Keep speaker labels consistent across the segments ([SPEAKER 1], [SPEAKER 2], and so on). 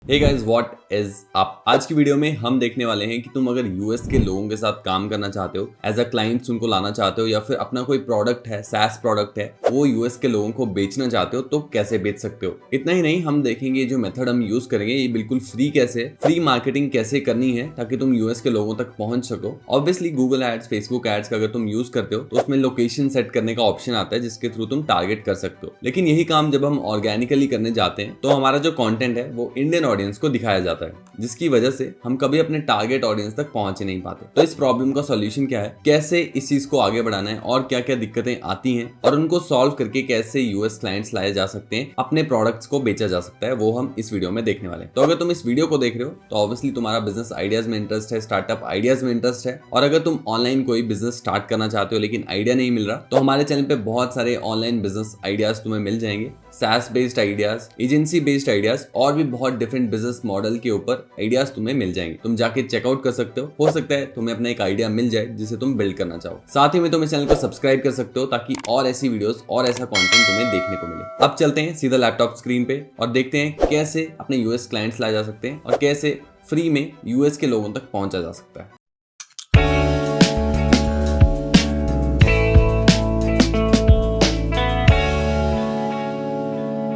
[SPEAKER 1] Hey guys, what is up. आज की video में हम देखने वाले हैं कि तुम अगर यूएस के लोगों के साथ काम करना चाहते हो, एज अ क्लाइंट्स उनको लाना चाहते हो, या फिर अपना कोई प्रोडक्ट है, सैस प्रोडक्ट है, वो यूएस के लोगों को बेचना चाहते हो तो कैसे बेच सकते हो। इतना ही नहीं, हम देखेंगे जो मेथड हम यूज करेंगे ये बिल्कुल फ्री कैसे, फ्री मार्केटिंग कैसे करनी है ताकि तुम यूएस के लोगों तक पहुंच सको। Obviously Google ads, Facebook ads का अगर तुम यूज करते हो तो उसमें लोकेशन सेट करने का ऑप्शन आता है जिसके थ्रू तुम टारगेट कर सकते हो। लेकिन यही काम जब हम ऑर्गेनिकली करने जाते हैं तो हमारा जो कंटेंट है वो इंडियन ऑडियंस को दिखाया जाता है, जिसकी वजह से हम कभी अपने टारगेट ऑडियंस तक पहुंच ही नहीं पाते। तो इस प्रॉब्लम का सॉल्यूशन क्या है, कैसे इस चीज को आगे बढ़ाना है और क्या क्या दिक्कतें आती हैं और उनको सॉल्व करके कैसे यूएस क्लाइंट्स लाए जा सकते हैं, अपने प्रोडक्ट्स को बेचा जा सकता है, वो हम इस वीडियो में देखने वाले हैं। तो अगर तुम इस वीडियो को देख रहे हो तो ऑब्वियसली तुम्हारा बिजनेस आइडियाज में इंटरेस्ट है, स्टार्टअप आइडियाज में इंटरेस्ट है, और अगर तुम ऑनलाइन कोई बिजनेस स्टार्ट करना चाहते हो लेकिन आइडिया नहीं मिल रहा तो हमारे चैनल पे बहुत सारे ऑनलाइन बिजनेस आइडियाज तुम्हें मिल जाएंगे, SaaS based ideas, agency based ideas और भी बहुत डिफरेंट बिजनेस मॉडल के ऊपर आइडियाज तुम्हें मिल जाएंगे। तुम जाके चेकआउट कर सकते हो सकता है तुम्हें अपना एक आइडिया मिल जाए जिसे तुम बिल्ड करना चाहो। साथ ही में तुम इस चैनल को सब्सक्राइब कर सकते हो ताकि और ऐसी वीडियोस और ऐसा कंटेंट तुम्हें देखने को मिले। अब चलते हैं सीधा लैपटॉप स्क्रीन पे और देखते हैं कैसे अपने यूएस क्लाइंट्स लाए जा सकते हैं और कैसे फ्री में यूएस के लोगों तक पहुंचा जा सकता है।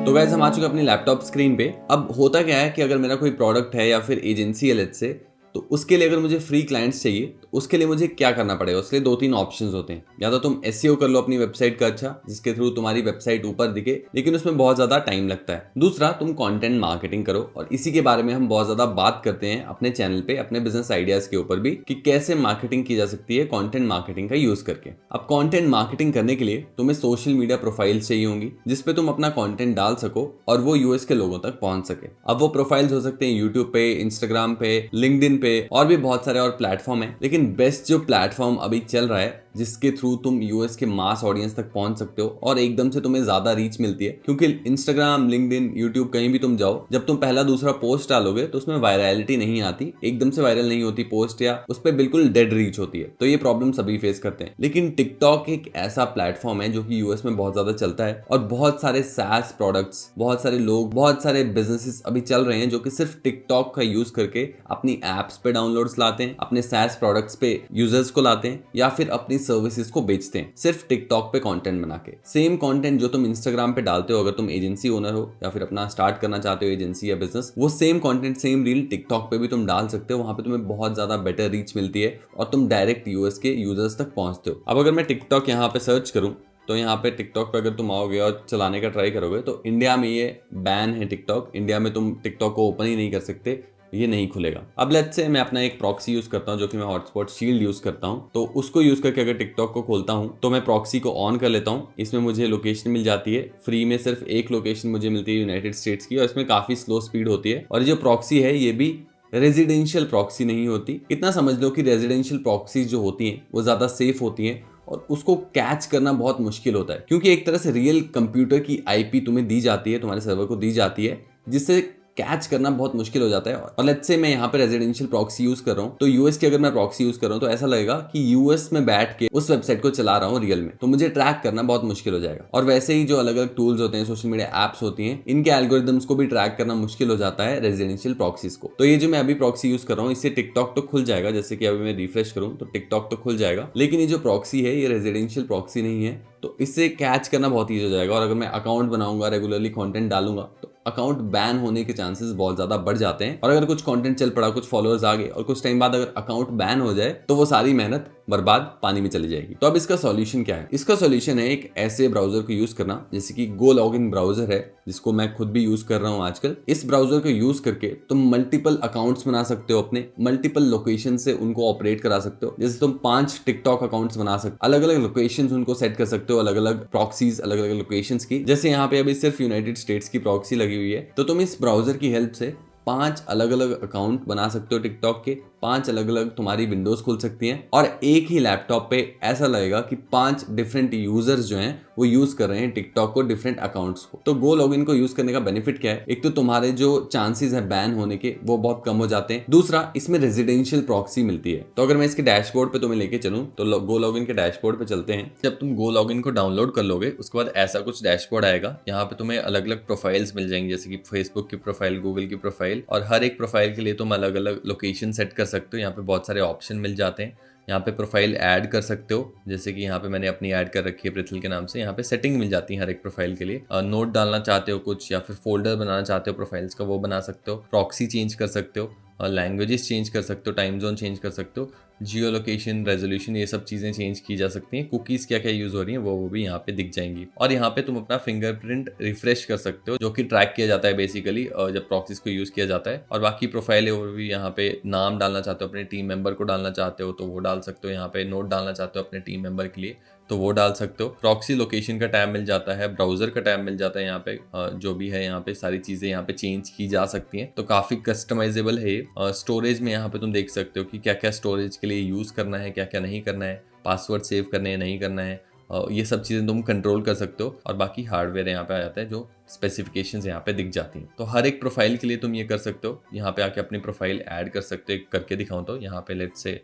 [SPEAKER 1] तो गाइस, हम आ चुके हैं अपनी लैपटॉप स्क्रीन पे। अब होता क्या है कि अगर मेरा कोई प्रोडक्ट है या फिर एजेंसी है लेट्स से, तो उसके लिए अगर मुझे फ्री क्लाइंट्स चाहिए तो उसके लिए मुझे क्या करना पड़ेगा। उसके लिए दो तीन ऑप्शंस होते हैं। या तो तुम एसईओ कर लो अपनी वेबसाइट का अच्छा, जिसके थ्रू तुम्हारी वेबसाइट ऊपर दिखे, लेकिन उसमें बहुत ज्यादा टाइम लगता है। दूसरा, तुम कंटेंट मार्केटिंग करो, और इसी के बारे में हम बहुत ज्यादा बात करते हैं अपने चैनल पे, अपने बिजनेस आइडियाज के ऊपर भी, कि कैसे मार्केटिंग की जा सकती है कंटेंट मार्केटिंग का यूज करके। अब कंटेंट मार्केटिंग करने के लिए तुम्हें सोशल मीडिया प्रोफाइल्स चाहिए होंगी जिसपे तुम अपना कंटेंट डाल सको और वो यूएस के लोगों तक पहुंच सके। अब वो प्रोफाइल्स हो सकते हैं यूट्यूब पे, इंस्टाग्राम पे, लिंक्डइन पे और भी बहुत सारे और प्लेटफॉर्म है। लेकिन बेस्ट जो प्लेटफॉर्म अभी चल रहा है जिसके थ्रू तुम यूएस के मास ऑडियंस तक पहुंच सकते हो और एकदम से तुम्हें ज्यादा रीच मिलती है, क्योंकि इंस्टाग्राम, लिंक्डइन, यूट्यूब कहीं भी तुम जाओ, जब तुम पहला दूसरा पोस्ट डालोगे तो उसमें वायरलिटी नहीं आती, एकदम से वायरल नहीं होती पोस्ट, या उस पर बिल्कुल डेड रीच होती है। तो ये प्रॉब्लम सभी फेस करते हैं। लेकिन टिकटॉक एक ऐसा प्लेटफॉर्म है जो कि यूएस में बहुत ज्यादा चलता है और बहुत सारे SaaS प्रोडक्ट्स, बहुत सारे लोग, बहुत सारे बिजनेसेस अभी चल रहे हैं जो कि सिर्फ टिकटॉक का यूज करके अपनी एप्स पे डाउनलोड्स लाते हैं, अपने SaaS प्रोडक्ट्स पे यूजर्स को लाते हैं, या फिर अपनी सर्विसेज को बेचते हैं सिर्फ टिकटॉक पे कंटेंट बना के। सेम कंटेंट जो तुम इंस्टाग्राम पे डालते हो, अगर तुम एजेंसी ओनर हो या फिर अपना स्टार्ट करना चाहते हो एजेंसी या बिजनेस, वो same content, same reel TikTok पे भी तुम डाल सकते हो। वहां पे तुम्हें बहुत ज्यादा बेटर रीच मिलती है और तुम डायरेक्ट यूएस के यूजर्स तक पहुंचते हो। अब अगर मैं टिकटॉक यहाँ पे सर्च करूं तो यहाँ पे टिकटॉक पे अगर तुम आओगे और चलाने का ट्राई करोगे तो इंडिया में ये बैन है टिकटॉक। इंडिया में तुम टिकटॉक को ओपन ही नहीं कर सकते, ये नहीं खुलेगा। अब लेट्स से मैं अपना एक प्रॉक्सी यूज करता हूं जो कि मैं हॉटस्पॉट शील्ड यूज करता हूं, तो उसको यूज करके अगर टिकटॉक को खोलता हूं तो मैं प्रॉक्सी को ऑन कर लेता हूं। इसमें मुझे लोकेशन मिल जाती है फ्री में, सिर्फ एक लोकेशन मुझे मिलती है यूनाइटेड स्टेट्स की, और इसमें काफी स्लो स्पीड होती है। और जो प्रॉक्सी है ये भी रेजिडेंशियल प्रॉक्सी नहीं होती। इतना समझ लो कि रेजिडेंशियल प्रॉक्सीज जो होती हैं वो ज्यादा सेफ होती हैं और उसको कैच करना बहुत मुश्किल होता है, क्योंकि एक तरह से रियल कंप्यूटर की आईपी तुम्हें दी जाती है, तुम्हारे सर्वर को दी जाती है, जिससे कैच करना बहुत मुश्किल हो जाता है। और लेट्स से मैं यहाँ पे रेजिडेंशियल प्रॉक्सी यूज कर रहा हूँ, तो यूएस की अगर मैं प्रॉक्सी यूज कर रहा हूँ तो ऐसा लगेगा कि यूएस में बैठ के उस वेबसाइट को चला रहा हूँ रियल में, तो मुझे ट्रैक करना बहुत मुश्किल हो जाएगा। और वैसे ही जो अलग अलग टूल्स होते हैं, सोशल मीडिया एप्स होती हैं, इनके एल्गोरिदम्स को भी ट्रैक करना मुश्किल हो जाता है रेजिडेंशियल प्रॉक्सीज को। तो ये जो मैं अभी प्रॉक्सी यूज कर रहा हूँ इससे टिकटॉक तो खुल जाएगा, जैसे कि अभी मैं रिफ्रेश करूँ तो टिकटॉक तो खुल जाएगा, लेकिन ये जो प्रॉक्सी है ये रेजिडेंशियल प्रॉक्सी नहीं है, तो इससे कैच करना बहुत ईजी हो जाएगा। और अगर मैं अकाउंट बनाऊंगा, रेगुलरली कंटेंट डालूंगा, तो अकाउंट बैन होने के चांसेस बहुत ज्यादा बढ़ जाते हैं। और अगर कुछ कंटेंट चल पड़ा, कुछ फॉलोअर्स आ गए और कुछ टाइम बाद अगर अकाउंट बैन हो जाए तो वो सारी मेहनत बर्बाद, पानी में चली जाएगी। तो अब इसका सॉल्यूशन क्या है? इसका सॉल्यूशन है एक ऐसे ब्राउजर को यूज करना जैसे कि गो लॉगिन ब्राउजर है, जिसको मैं खुद भी यूज कर रहा हूं आजकल। इस ब्राउजर को यूज करके तुम मल्टीपल अकाउंट्स बना सकते हो, अपने मल्टीपल लोकेशन से उनको ऑपरेट करा सकते हो। जैसे तुम 5 टिकटॉक अकाउंट्स बना सकते हो, अलग अलग लोकेशन उनको सेट कर सकते हो, अलग अलग प्रॉक्सीज, अलग अलग लोकेशन की। जैसे यहाँ पे अभी सिर्फ यूनाइटेड स्टेट्स की प्रॉक्सी लगी हुई है, तो तुम इस ब्राउजर की हेल्प से 5 अलग अलग अकाउंट बना सकते हो टिकटॉक के, 5 अलग अलग तुम्हारी विंडोज खुल सकती हैं, और एक ही लैपटॉप पे ऐसा लगेगा कि 5 डिफरेंट यूजर्स जो हैं वो यूज कर रहे हैं टिकटॉक को, डिफरेंट अकाउंट्स को। तो गो लॉगिन को यूज करने का बेनिफिट क्या है? एक तो तुम्हारे जो चांसेस है बैन होने के वो बहुत कम हो जाते हैं। दूसरा, इसमें रेजिडेंशियल प्रॉक्सी मिलती है। तो अगर मैं इसके डैशबोर्ड पे तुम्हें लेके चलूं तो गो लॉगिन के डैशबोर्ड पे चलते हैं। जब तुम गो लॉगिन को डाउनलोड कर लोगे उसके बाद ऐसा कुछ डैशबोर्ड आएगा। यहाँ पे तुम्हें अलग अलग प्रोफाइल्स मिल जाएंगी, जैसे कि फेसबुक की प्रोफाइल, गूगल की प्रोफाइल, और हर एक प्रोफाइल के लिए तुम अलग अलग लोकेशन सेट कर सकते हो। यहाँ पे बहुत सारे ऑप्शन मिल जाते हैं। यहाँ पे प्रोफाइल ऐड कर सकते हो, जैसे कि यहाँ पे मैंने अपनी ऐड कर रखी है पृथ्वी के नाम से। यहाँ पे सेटिंग मिल जाती है हर एक प्रोफाइल के लिए। नोट डालना चाहते हो कुछ, या फिर फोल्डर बनाना चाहते हो प्रोफाइल्स का, वो बना सकते हो। प्रॉक्सी चेंज कर सकते हो, लैंग्वेजेस चेंज कर सकते हो, टाइम जोन चेंज कर सकते हो, जियो लोकेशन, रेजोल्यूशन, ये सब चीज़ें चेंज की जा सकती हैं। कुकीज़ क्या क्या यूज़ हो रही हैं वो भी यहाँ पे दिख जाएंगी। और यहाँ पे तुम अपना फिंगरप्रिंट रिफ्रेश कर सकते हो, जो कि ट्रैक किया जाता है बेसिकली जब प्रॉक्सीज को यूज़ किया जाता है। और बाकी प्रोफाइल और भी यहाँ पे नाम डालना चाहते हो, अपने टीम मेंबर को डालना चाहते हो तो वो डाल सकते हो। यहाँ पे नोट डालना चाहते हो अपने टीम मेंबर के लिए तो वो डाल सकते हो। प्रॉक्सी लोकेशन का टैब मिल जाता है, ब्राउजर का टैब मिल जाता है। यहाँ पे जो भी है, यहाँ पे सारी चीज़ें यहाँ पे चेंज की जा सकती हैं, तो काफ़ी कस्टमाइजेबल है। स्टोरेज में यहाँ पे तुम देख सकते हो कि क्या क्या स्टोरेज के लिए यूज़ करना है, क्या क्या नहीं करना है, पासवर्ड सेव करने हैं नहीं करना है, ये सब चीज़ें तुम कंट्रोल कर सकते हो। और बाकी हार्डवेयर यहाँ पे आ जाता है, जो स्पेसिफिकेशंस यहाँ पे दिख जाती हैं। तो हर एक प्रोफाइल के लिए तुम ये कर सकते हो। यहाँ पे आके अपनी प्रोफाइल ऐड कर सकते हो। करके दिखाऊं तो यहाँ पे लेट्स से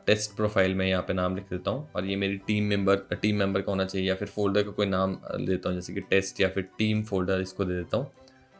[SPEAKER 1] टेस्ट प्रोफाइल में यहाँ पे नाम लिख देता हूँ, और ये मेरी टीम मेंबर का होना चाहिए, या फिर फोल्डर का कोई नाम देता हूँ, जैसे कि टेस्ट या फिर टीम फोल्डर इसको दे देता हूँ।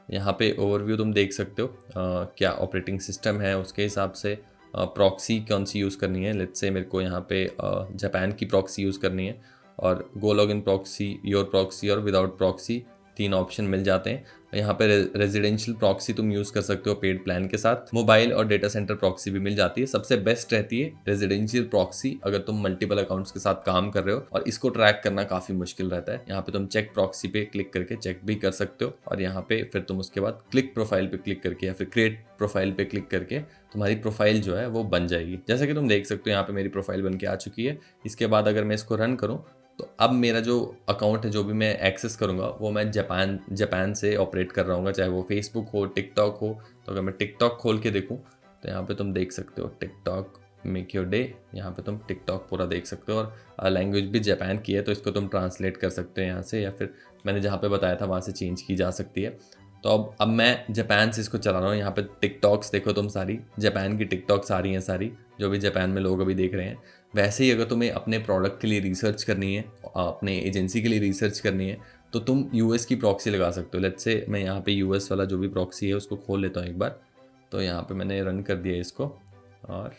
[SPEAKER 1] यहाँ पे ओवरव्यू तुम देख सकते हो क्या ऑपरेटिंग सिस्टम है, उसके हिसाब से प्रॉक्सी कौन सी यूज़ करनी है। लेट्स से मेरे को यहाँ पे जापान की प्रॉक्सी यूज़ करनी है, और गो लॉगिन प्रॉक्सी, योर प्रॉक्सी और विदाउट प्रॉक्सी 3 ऑप्शन मिल जाते हैं। यहाँ पे रेजिडेंशियल प्रॉक्सी तुम यूज़ कर सकते हो पेड प्लान के साथ। मोबाइल और डेटा सेंटर प्रॉक्सी भी मिल जाती है। सबसे बेस्ट रहती है रेजिडेंशियल प्रॉक्सी अगर तुम मल्टीपल अकाउंट्स के साथ काम कर रहे हो और इसको ट्रैक करना काफ़ी मुश्किल रहता है। यहाँ पे तुम चेक प्रॉक्सी पे क्लिक करके चेक भी कर सकते हो, और यहाँ पे फिर तुम उसके बाद क्लिक प्रोफाइल पे क्लिक करके या फिर क्रिएट प्रोफाइल पे क्लिक करके तुम्हारी प्रोफाइल जो है वो बन जाएगी। जैसा कि तुम देख सकते हो यहाँ पे मेरी प्रोफाइल बन के आ चुकी है। इसके बाद अगर मैं इसको रन करूँ तो अब मेरा जो अकाउंट है, जो भी मैं एक्सेस करूँगा वो मैं जापान से ऑपरेट कर रहा हूँ, चाहे वो फेसबुक हो, टिकटॉक हो। तो अगर मैं टिकटॉक खोल के देखूँ तो यहाँ पे तुम देख सकते हो टिकटॉक मेक योर डे। यहाँ पे तुम टिकटॉक पूरा देख सकते हो, और लैंग्वेज भी जापान की है तो इसको तुम ट्रांसलेट कर सकते हो यहाँ से, या फिर मैंने जहाँ पे बताया था वहाँ से चेंज की जा सकती है। तो अब मैं जापान से इसको चला रहा हूँ। यहाँ पे टिकटॉक्स देखो तुम, सारी जापान की टिकटॉक्स आ रही हैं, सारी जो भी जापान में लोग अभी देख रहे हैं। वैसे ही अगर तुम्हें अपने प्रोडक्ट के लिए रिसर्च करनी है, अपने एजेंसी के लिए रिसर्च करनी है, तो तुम यूएस की प्रॉक्सी लगा सकते हो। लेट्स से मैं यहाँ पे यूएस वाला जो भी प्रॉक्सी है उसको खोल लेता हूँ एक बार। तो यहाँ पे मैंने रन कर दिया इसको, और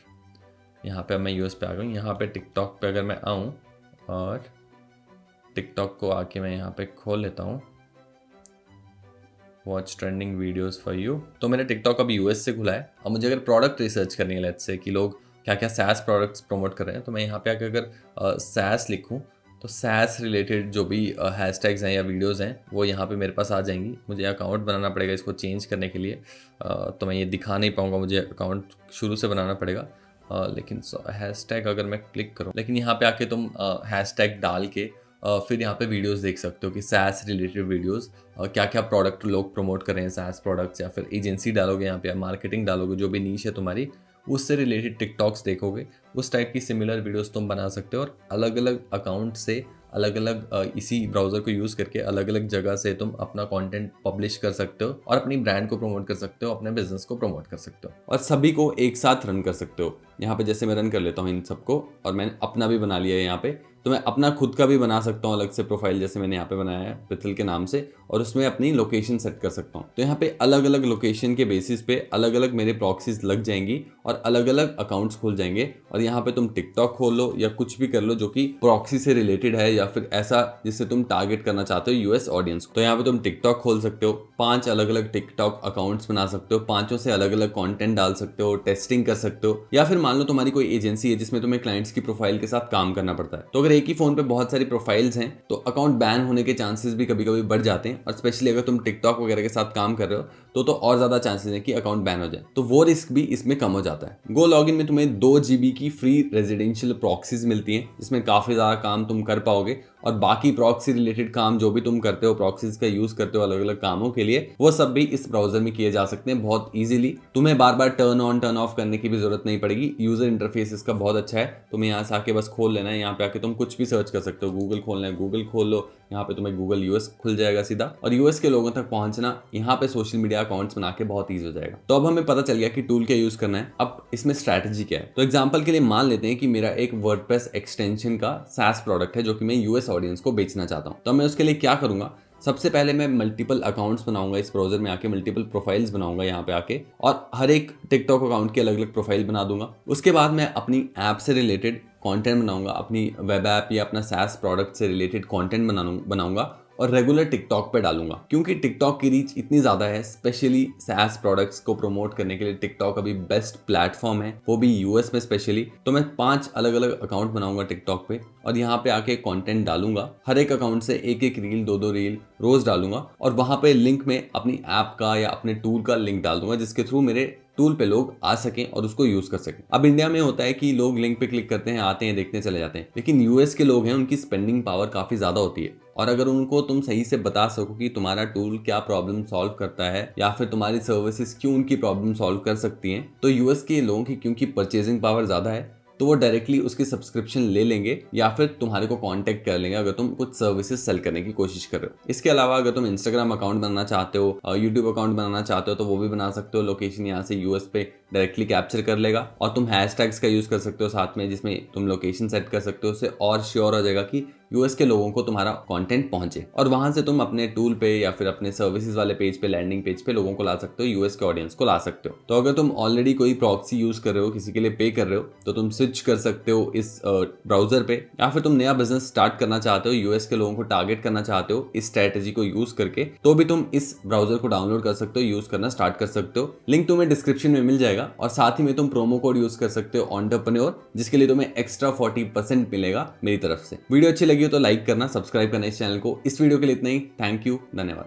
[SPEAKER 1] यहाँ पे अब मैं यूएस पे आ गई। यहाँ पे टिकटॉक पे अगर मैं आऊँ और टिकटॉक को आके मैं यहाँ पे खोल लेता हूँ, watch trending videos for you. तो मैंने टिकटॉक अभी यूएस से खुला है। अब मुझे अगर प्रोडक्ट रिसर्च करनी है, लेट्स से कि लोग क्या क्या सैस प्रोडक्ट्स प्रमोट कर रहे हैं, तो मैं यहाँ पे आकर अगर सैस लिखूँ तो सैस रिलेटेड जो भी हैशटैग्स हैं या वीडियोस हैं वो यहाँ पे मेरे पास आ जाएंगी। मुझे अकाउंट बनाना पड़ेगा इसको चेंज करने के लिए, तो मैं ये दिखा नहीं पाऊँगा, मुझे अकाउंट शुरू से बनाना पड़ेगा। लेकिन हैशटैग अगर मैं क्लिक करूँ, लेकिन यहाँ पे आके तुम हैशटैग डाल के फिर यहाँ पे वीडियोस देख सकते हो कि सैस रिलेटेड वीडियोस क्या क्या प्रोडक्ट लोग प्रमोट कर रहे हैं, सैस प्रोडक्ट्स, या फिर एजेंसी डालोगे यहाँ पे, या मार्केटिंग डालोगे, जो भी नीश है तुम्हारी उससे रिलेटेड टिकटॉक्स देखोगे, उस टाइप की सिमिलर वीडियोस तुम बना सकते हो। और अलग अलग अकाउंट से अलग अलग इसी ब्राउज़र को यूज़ करके अलग अलग जगह से तुम अपना कंटेंट पब्लिश कर सकते हो, और अपनी ब्रांड को प्रमोट कर सकते हो, अपने बिजनेस को प्रमोट कर सकते हो, और सभी को एक साथ रन कर सकते हो। यहाँ पे जैसे मैं रन कर लेता हूँ इन सबको, और मैंने अपना भी बना लिया है यहाँ पे, तो मैं अपना खुद का भी बना सकता हूँ अलग से प्रोफाइल, जैसे मैंने यहाँ पे बनाया है पृथ्वी के नाम से, और उसमें अपनी लोकेशन सेट कर सकता हूँ। तो यहाँ पे अलग अलग लोकेशन के बेसिस पे अलग अलग मेरे प्रॉक्सीज लग जाएंगी और अलग अलग अकाउंट्स खुल जाएंगे। और यहाँ पे तुम टिकटॉक खोल लो या कुछ भी कर लो जो कि प्रॉक्सी से रिलेटेड है, या फिर ऐसा जिससे तुम टारगेट करना चाहते हो यूएस ऑडियंस को। तो यहाँ पे तुम टिकटॉक खोल सकते हो, 5 अलग अलग टिकटॉक अकाउंट्स बना सकते हो, 5 से अलग अलग कंटेंट डाल सकते हो, टेस्टिंग कर सकते हो। या फिर मान लो तुम्हारी कोई एजेंसी है जिसमें तुम्हें क्लाइंट्स की प्रोफाइल के साथ काम करना पड़ता है, तो अगर एक ही फोन पे बहुत सारी प्रोफाइल्स हैं तो अकाउंट बैन होने के चांसेस भी कभी कभी बढ़ जाते हैं। और स्पेशली अगर तुम टिकटॉक वगैरह के साथ काम कर रहे हो तो और ज्यादा चांसेस है कि अकाउंट बैन हो जाए, तो वो रिस्क भी इसमें कम हो जाता है। गो लॉगिन में तुम्हें 2 GB की फ्री रेजिडेंशियल प्रॉक्सीज मिलती हैं, जिसमें काफी ज्यादा काम तुम कर पाओगे, और बाकी प्रॉक्सी रिलेटेड काम जो भी तुम करते हो, प्रॉक्सीज का यूज करते हो अलग अलग कामों के लिए, वो सब भी इस ब्राउजर में किए जा सकते हैं बहुत इजीली। तुम्हें बार बार टर्न ऑन टर्न ऑफ करने की भी जरूरत नहीं पड़ेगी। यूजर इंटरफेस इसका बहुत अच्छा है। तुम्हें यहाँ से आके बस खोल लेना है, यहाँ पे आके तुम कुछ भी सर्च कर सकते हो। गूगल खोलना है गूगल खोल लो, यहाँ पे तुम्हें गूगल यूएस खुल जाएगा सीधा, और यूएस के लोगों तक पहुंचना यहाँ पे सोशल मीडिया अकाउंट्स बना के बहुत ईजी हो जाएगा। तो अब हमें पता चल गया कि टूल क्या यूज करना है। अब इसमें स्ट्रैटेजी क्या है। तो एग्जांपल के लिए मान लेते हैं कि मेरा एक वर्डप्रेस एक्सटेंशन का SaaS प्रोडक्ट है जो कि मैं यूएस ऑडियंस को बेचना चाहता हूँ। तो मैं उसके लिए क्या करूंगा, सबसे पहले मैं मल्टीपल अकाउंट्स बनाऊंगा, इस ब्राउजर में आके मल्टीपल प्रोफाइल्स बनाऊंगा यहाँ पे आके, और हर एक टिकटॉक अकाउंट की अलग अलग प्रोफाइल बना दूंगा। उसके बाद मैं अपनी ऐप से रिलेटेड कंटेंट बनाऊंगा, अपनी वेब ऐप या अपना SaaS प्रोडक्ट से रिलेटेड कंटेंट बनाऊंगा और रेगुलर टिकटॉक पे डालूंगा, क्योंकि टिकटॉक की रीच इतनी ज्यादा है। स्पेशली SaaS प्रोडक्ट्स को प्रमोट करने के लिए टिकटॉक अभी बेस्ट प्लेटफॉर्म है, वो भी यूएस में स्पेशली। तो मैं 5 अलग अलग अकाउंट बनाऊंगा टिकटॉक पे, और यहाँ पे आके कंटेंट डालूंगा। हर एक अकाउंट से एक एक रील, 2 रील रोज डालूंगा, और वहां पे लिंक में अपनी ऐप का या अपने टूल का लिंक डाल दूंगा, जिसके थ्रू मेरे टूल पे लोग आ सकें और उसको यूज कर सकें। अब इंडिया में होता है कि लोग लिंक पे क्लिक करते हैं, आते हैं, देखते चले जाते हैं, लेकिन यूएस के लोग हैं, उनकी स्पेंडिंग पावर काफी ज्यादा होती है। और अगर उनको तुम सही से बता सको कि तुम्हारा टूल क्या प्रॉब्लम सॉल्व करता है, या फिर तुम्हारी सर्विसेज क्यों उनकी प्रॉब्लम सॉल्व कर सकती हैं, तो यूएस के लोगों की क्योंकि परचेजिंग पावर ज्यादा है, तो वो डायरेक्टली उसकी सब्सक्रिप्शन ले लेंगे या फिर तुम्हारे को कांटेक्ट कर लेंगे अगर तुम कुछ सर्विसेज सेल करने की कोशिश कर रहे हो। इसके अलावा अगर तुम इंस्टाग्राम अकाउंट बनाना चाहते हो, यूट्यूब अकाउंट बनाना चाहते हो, तो वो भी बना सकते हो। लोकेशन यहाँ से यूएस पे डायरेक्टली कैप्चर कर लेगा, और तुम हैशटैग्स का यूज कर सकते हो साथ में, जिसमें तुम लोकेशन सेट कर सकते हो। उससे और श्योर हो जाएगा कि यूएस के लोगों को तुम्हारा कंटेंट पहुंचे, और वहां से तुम अपने टूल पे या फिर अपने सर्विसेज वाले पेज पे, लैंडिंग पेज पे लोगों को ला सकते हो, यूएस के ऑडियंस को ला सकते हो। तो अगर तुम ऑलरेडी कोई प्रॉक्सी यूज कर रहे हो, किसी के लिए पे कर रहे हो, तो तुम स्विच कर सकते हो इस ब्राउजर पे, या फिर तुम नया बिजनेस स्टार्ट करना चाहते हो, यूएस के लोगों को टारगेट करना चाहते हो इस स्ट्रेटेजी को यूज करके, तो भी तुम इस ब्राउजर को डाउनलोड कर सकते हो, यूज करना स्टार्ट कर सकते हो। लिंक तुम्हें डिस्क्रिप्शन में मिल जाएगा, और साथ ही में तुम प्रोमो कोड यूज कर सकते हो एंटरप्रेन्योर, जिसके लिए तुम्हें एक्स्ट्रा 40% मिलेगा मेरी तरफ से। वीडियो अच्छी लगी हो तो लाइक करना, सब्सक्राइब करना इस चैनल को। इस वीडियो के लिए इतना ही। थैंक यू, धन्यवाद।